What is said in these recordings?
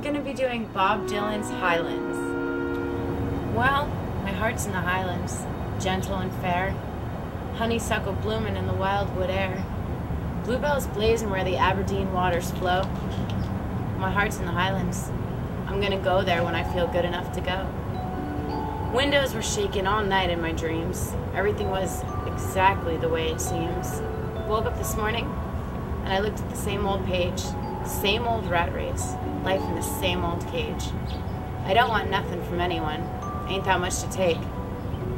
I'm going to be doing Bob Dylan's Highlands. Well, my heart's in the Highlands, gentle and fair, honeysuckle blooming in the wildwood air, bluebells blazing where the Aberdeen waters flow. My heart's in the Highlands. I'm going to go there when I feel good enough to go. Windows were shaking all night in my dreams. Everything was exactly the way it seems. Woke up this morning and I looked at the same old page, the same old rat race, life in the same old cage. I don't want nothing from anyone, ain't that much to take.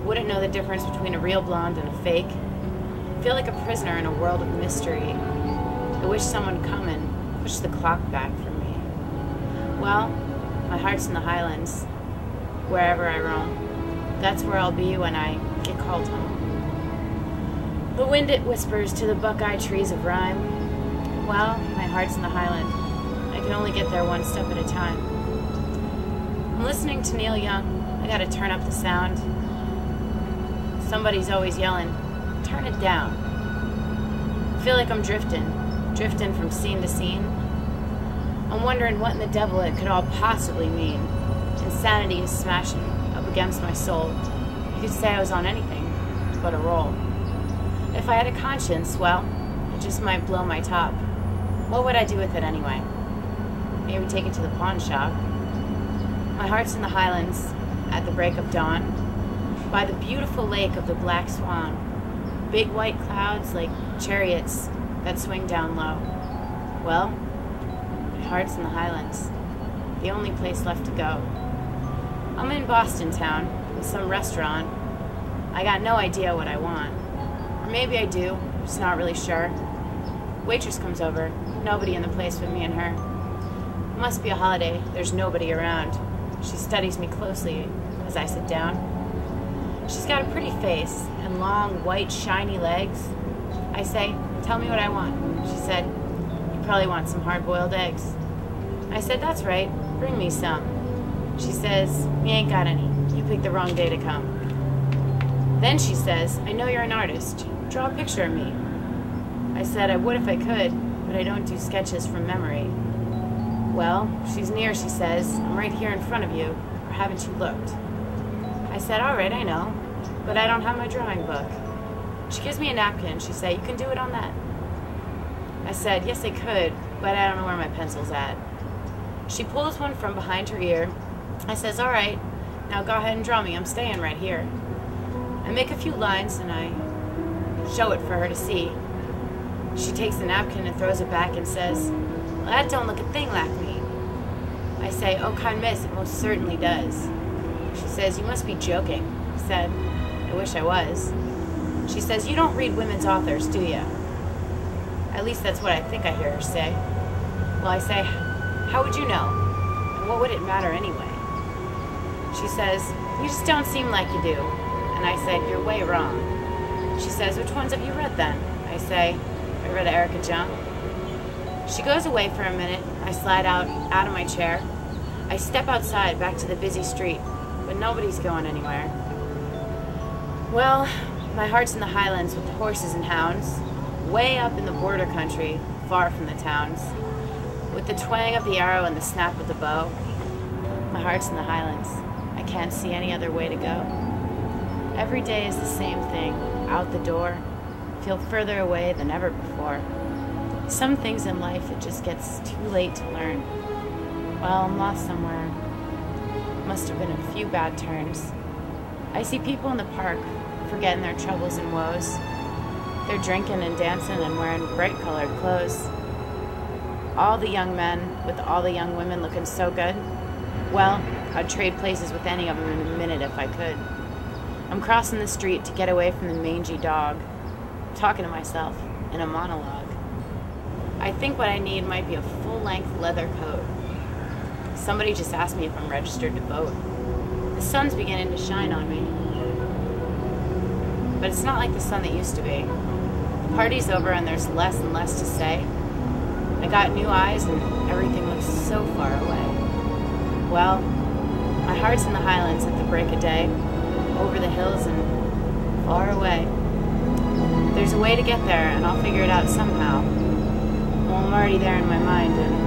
Wouldn't know the difference between a real blonde and a fake. Feel like a prisoner in a world of mystery. I wish someone would come and push the clock back for me. Well, my heart's in the Highlands, wherever I roam. That's where I'll be when I get called home. The wind, it whispers to the buckeye trees of rhyme. Well, my heart's in the Highland. I can only get there one step at a time. I'm listening to Neil Young. I gotta turn up the sound. Somebody's always yelling, turn it down. I feel like I'm drifting from scene to scene. I'm wondering what in the devil it could all possibly mean. Insanity is smashing up against my soul. You could say I was on anything but a roll. If I had a conscience, well, it just might blow my top. What would I do with it anyway? Maybe take it to the pawn shop. My heart's in the Highlands at the break of dawn, by the beautiful lake of the Black Swan. Big white clouds like chariots that swing down low. Well, my heart's in the Highlands, the only place left to go. I'm in Boston town, in some restaurant. I got no idea what I want. Or maybe I do, just not really sure. Waitress comes over, nobody in the place but me and her. It must be a holiday, there's nobody around. She studies me closely as I sit down. She's got a pretty face and long, white, shiny legs. I say, tell me what I want. She said, you probably want some hard-boiled eggs. I said, that's right, bring me some. She says, we ain't got any. You picked the wrong day to come. Then she says, I know you're an artist. Draw a picture of me. I said I would if I could, but I don't do sketches from memory. Well, she's near, she says. I'm right here in front of you. Or haven't you looked? I said, all right, I know, but I don't have my drawing book. She gives me a napkin. She said, you can do it on that. I said, yes, I could, but I don't know where my pencil's at. She pulls one from behind her ear. I says, all right, now go ahead and draw me. I'm staying right here. I make a few lines and I show it for her to see. She takes the napkin and throws it back and says, well, that don't look a thing like me. I say, oh, kind miss, it most certainly does. She says, you must be joking. I said, I wish I was. She says, you don't read women's authors, do you? At least that's what I think I hear her say. Well, I say, how would you know? And what would it matter anyway? She says, you just don't seem like you do. And I said, you're way wrong. She says, which ones have you read then? I say, I read Erica Jong. She goes away for a minute. I slide out of my chair. I step outside back to the busy street, but nobody's going anywhere. Well, my heart's in the Highlands with the horses and hounds, way up in the border country, far from the towns. With the twang of the arrow and the snap of the bow, my heart's in the Highlands. I can't see any other way to go. Every day is the same thing, out the door, feel further away than ever before. Some things in life it just gets too late to learn. Well, I'm lost somewhere. Must have been a few bad turns. I see people in the park forgetting their troubles and woes. They're drinking and dancing and wearing bright-colored clothes. All the young men with all the young women looking so good. Well, I'd trade places with any of them in a minute if I could. I'm crossing the street to get away from the mangy dog, talking to myself in a monologue. I think what I need might be a full-length leather coat. Somebody just asked me if I'm registered to vote. The sun's beginning to shine on me. But it's not like the sun that used to be. The party's over and there's less and less to say. I got new eyes and everything looks so far away. Well, my heart's in the Highlands at the break of day, over the hills and far away. There's a way to get there and I'll figure it out somehow. Well, I'm already there in my mind and